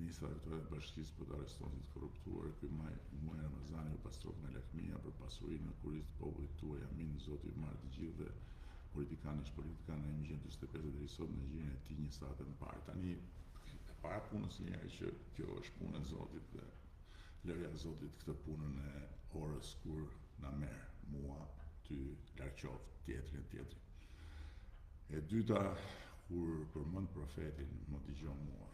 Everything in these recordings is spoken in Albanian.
Ministra këto e bashkisë për të arrestonin të korruptuar, ky muaj Ramazani u pastroi në lakmia për pasurinë në kurisë të popullit tuaj. Amin, Zoti ju marrë të gjithë dhe politikanë në 145 deri sot në gjirën e tij një sate më parë. Tani e para punës njëherë që kjo është punë e Zotit dhe lërja e Zotit këtë punën e orës kur na merr mua, ty, larqoft, tjetrin. E dyta, kur përmend profetin, më dëgjon mua,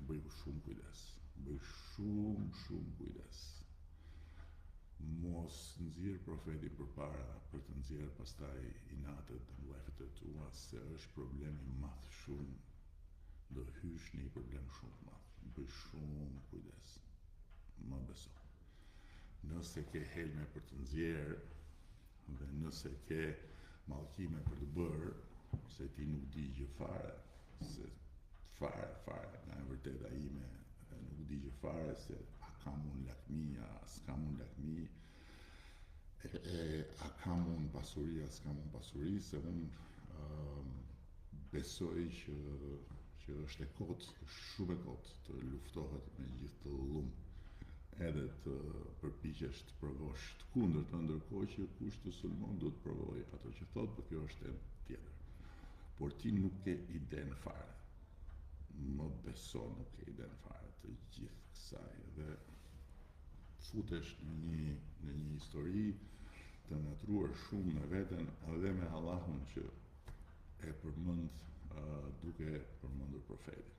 bëj shumë kujdes. Bëj shumë kujdes. Mos nxirr profetin përpara për të nxjerrë pastaj inatet dhe vllajfët e tua, se është problem i madh shumë. Do hysh në një problem shumë të madh. Bëj shumë kujdes. Më beso. Nëse ke helme për të nxjerrë dhe nëse ke mallkime për të bërë, se ti nuk di gjë fare, se fare, nga e vërteta ime nuk di gjë fare se a kam unë lakmi, a s'kam unë lakmi, a kam unë pasuri, a s'kam unë pasuri, se unë besoj që është e kotë, shumë e kotë të luftohet me gjithë të lumë, edhe të përpiqesh të provosh të kundërt, ndërkohë që kush të sulmon do të provojë ato që thotë, por kjo është temë tjetër. Por ti nuk ke iden fare. Më beso, nuk ke iden fare të gjithë kësaj dhe futesh në një histori të natruar shumë me veten edhe me Allahun që e përmend duke përmendur profetin.